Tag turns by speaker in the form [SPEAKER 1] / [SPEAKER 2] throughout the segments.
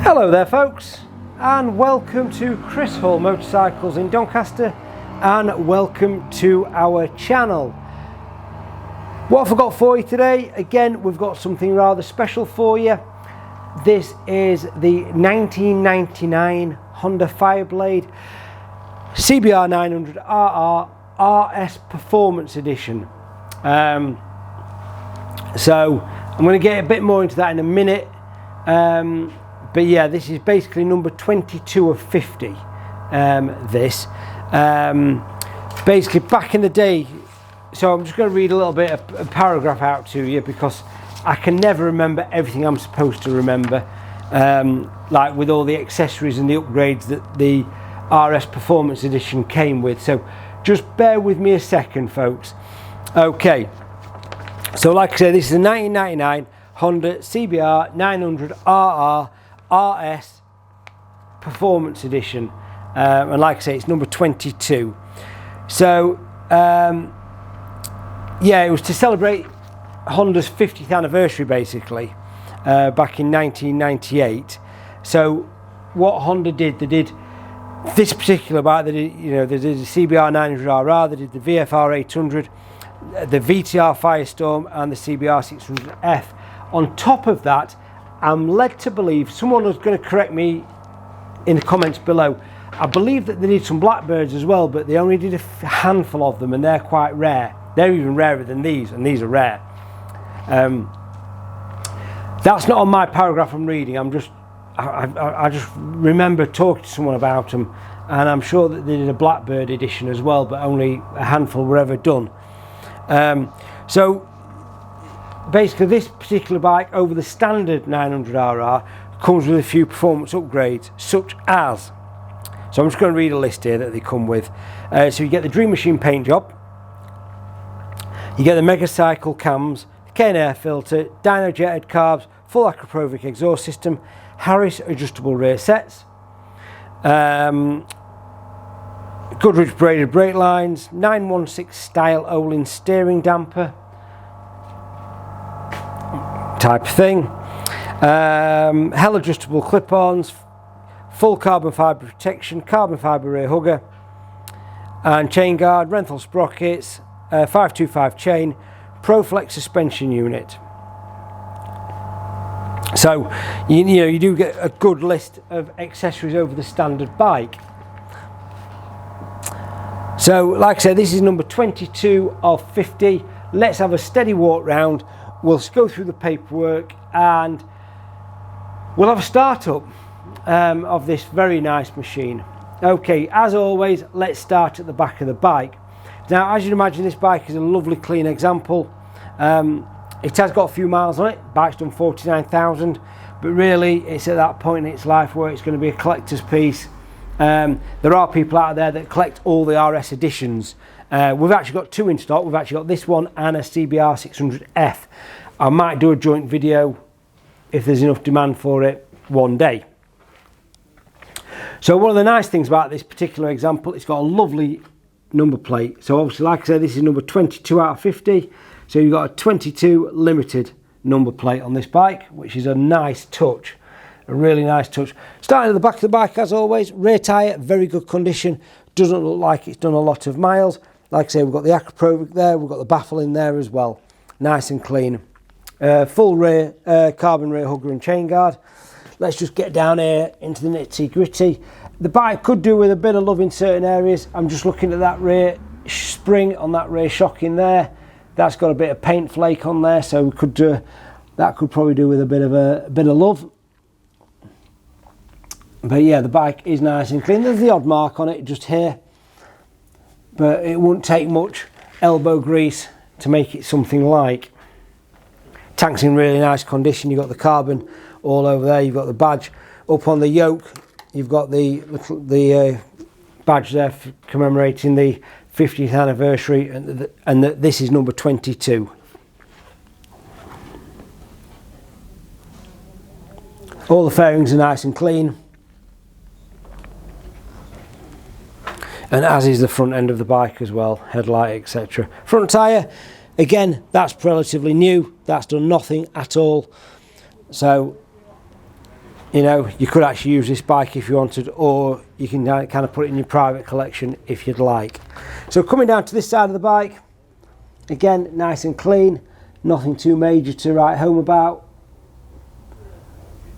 [SPEAKER 1] Hello there folks, and welcome to Chris Hall Motorcycles in Doncaster, and welcome to our channel. What have I got for you today? Again, we've got something rather special for you. This is the 1999 Honda FIREBLADE CBR900RR RS Performance Edition. So I'm going to get a bit more into that in a minute. But yeah, this is basically number 22 of 50. Basically back in the day, so I'm just going to read a little bit of a paragraph out to you because I can never remember everything I'm supposed to remember, like with all the accessories and the upgrades that the RS Performance Edition came with. So just bear with me a second folks. Okay, so like I said, this is a 1999 Honda CBR900RR RS Performance Edition, and like I say, it's number 22. So yeah, it was to celebrate Honda's 50th anniversary basically, back in 1998. So what Honda did, they did this particular bike, they did, you know, they did the CBR900RR, they did the VFR 800, the VTR Firestorm and the CBR600F. On top of that, I'm led to believe, someone was going to correct me in the comments below, I believe that they did some Blackbirds as well, but they only did a handful of them and they're quite rare. They're even rarer than these, and these are rare. That's not on my paragraph I'm reading. I just remember talking to someone about them, and I'm sure that they did a Blackbird edition as well, but only a handful were ever done. So basically this particular bike over the standard 900RR comes with a few performance upgrades, such as, so I'm just going to read a list here that they come with. So you get the Dream Machine paint job, you get the Mega Cycle cams, the K&A air filter, dyno jetted carbs, full Akrapovic exhaust system, Harris adjustable rear sets, Goodrich braided brake lines, 916 style Ohlins steering damper type of thing, Hell adjustable clip-ons, full carbon fibre protection, carbon fibre rear hugger and chain guard, Renthal sprockets, 525 chain, Proflex suspension unit. So you know, you do get a good list of accessories over the standard bike. So like I said, this is number 22 of 50. Let's have a steady walk round. We'll go through the paperwork and we'll have a start up of this very nice machine. Okay, as always, let's start at the back of the bike. Now, as you'd imagine, this bike is a lovely clean example. It has got a few miles on it. Bike's done 49,000, but really it's at that point in its life where it's going to be a collector's piece. There are people out there that collect all the RS editions. We've actually got two in stock. We've actually got this one and a CBR600F. I might do a joint video if there's enough demand for it one day. So one of the nice things about this particular example, it's got a lovely number plate. So obviously, like I said, this is number 22 out of 50. So you've got a 22 limited number plate on this bike, which is a nice touch. A really nice touch. Starting at the back of the bike, as always, rear tyre, very good condition. Doesn't look like it's done a lot of miles. Like I say, we've got the Akrapovic there, we've got the baffle in there as well. Nice and clean. Full rear carbon rear hugger and chain guard. Let's just get down here into the nitty gritty. The bike could do with a bit of love in certain areas. I'm just looking at that rear spring on that rear shock in there. That's got a bit of paint flake on there, so we could that could probably do with a bit of love. But yeah, the bike is nice and clean. There's the odd mark on it just here, but it wouldn't take much elbow grease to make it something like. Tank's in really nice condition. You've got the carbon all over there. You've got the badge up on the yoke. You've got the badge there commemorating the 50th anniversary, and this is number 22. All the fairings are nice and clean, and as is the front end of the bike as well, headlight, etc. Front tyre, again, that's relatively new. That's done nothing at all. So you know, you could actually use this bike if you wanted, or you can kind of put it in your private collection if you'd like. So coming down to this side of the bike, again, nice and clean, nothing too major to write home about.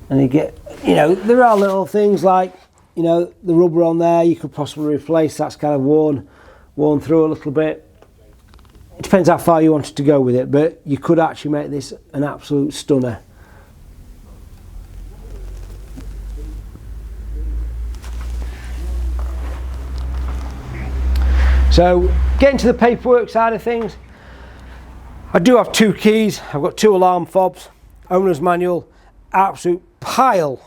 [SPEAKER 1] And you get, you know, there are little things like, you know, the rubber on there you could possibly replace, that's kind of worn through a little bit. It depends how far you wanted to go with it, but you could actually make this an absolute stunner. So getting to the paperwork side of things, I do have 2 keys, I've got 2 alarm fobs, owner's manual, absolute pile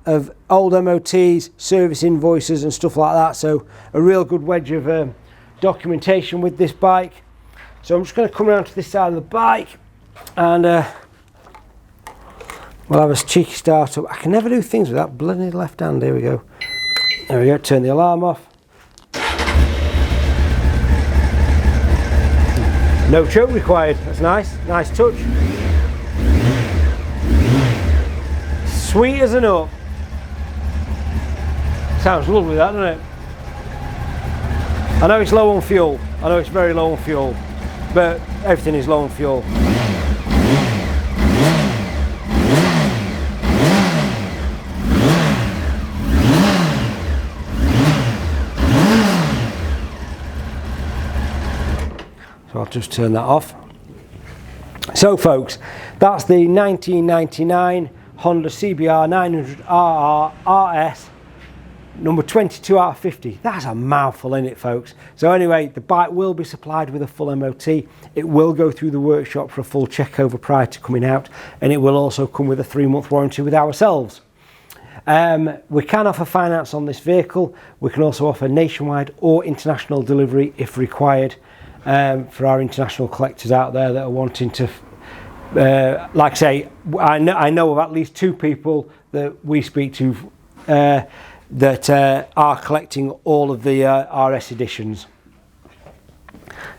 [SPEAKER 1] of old MOTs, service invoices and stuff like that, so a real good wedge of documentation with this bike. So I'm just going to come around to this side of the bike and we'll have a cheeky start up. I can never do things with that bloody left hand. Here we go. There we go, turn the alarm off. No choke required, that's nice, nice touch. Sweet as a nut. Sounds lovely that, doesn't it? I know it's low on fuel, I know it's very low on fuel, but everything is low on fuel. So I'll just turn that off. So folks, that's the 1999 Honda CBR900RR RS number 22 out of 50. That's a mouthful in it, folks. So anyway, the bike will be supplied with a full MOT. It will go through the workshop for a full check over prior to coming out, and it will also come with a 3-month warranty with ourselves. We can offer finance on this vehicle. We can also offer nationwide or international delivery if required, for our international collectors out there that are wanting to, like I say, I know of at least 2 people that we speak to that are collecting all of the RS editions.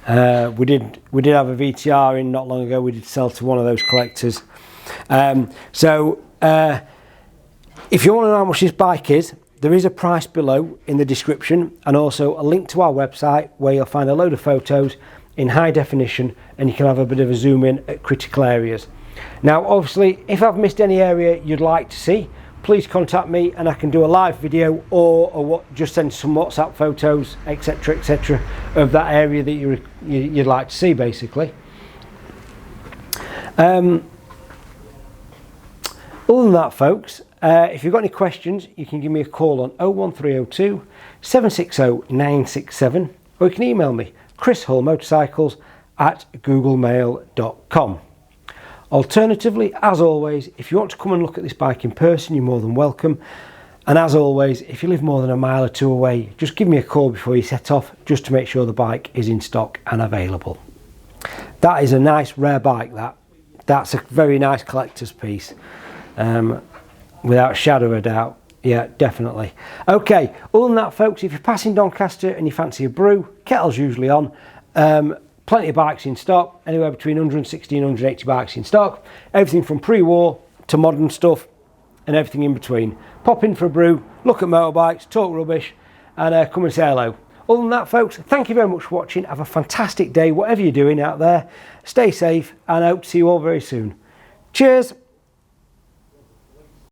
[SPEAKER 1] We did have a VTR in not long ago. We did sell to one of those collectors. So if you want to know how much this bike is, there is a price below in the description, and also a link to our website where you'll find a load of photos in high definition, and you can have a bit of a zoom in at critical areas. Now obviously, if I've missed any area you'd like to see, please contact me and I can do a live video or just send some WhatsApp photos, etc., of that area that you'd like to see, basically. Other than that, folks, if you've got any questions, you can give me a call on 01302 760 967, or you can email me, chrishullmotorcycles@googlemail.com. Alternatively, as always, if you want to come and look at this bike in person, you're more than welcome. And as always, if you live more than a mile or 2 away, just give me a call before you set off, just to make sure the bike is in stock and available. That is a nice rare bike, that's a very nice collector's piece, without a shadow of a doubt. Yeah, definitely. Okay, other than that, folks, if you're passing Doncaster and you fancy a brew, kettle's usually on. Plenty of bikes in stock, anywhere between 160 and 180 bikes in stock. Everything from pre-war to modern stuff and everything in between. Pop in for a brew, look at motorbikes, talk rubbish, and come and say hello. Other than that, folks, thank you very much for watching. Have a fantastic day, whatever you're doing out there. Stay safe, and I hope to see you all very soon. Cheers.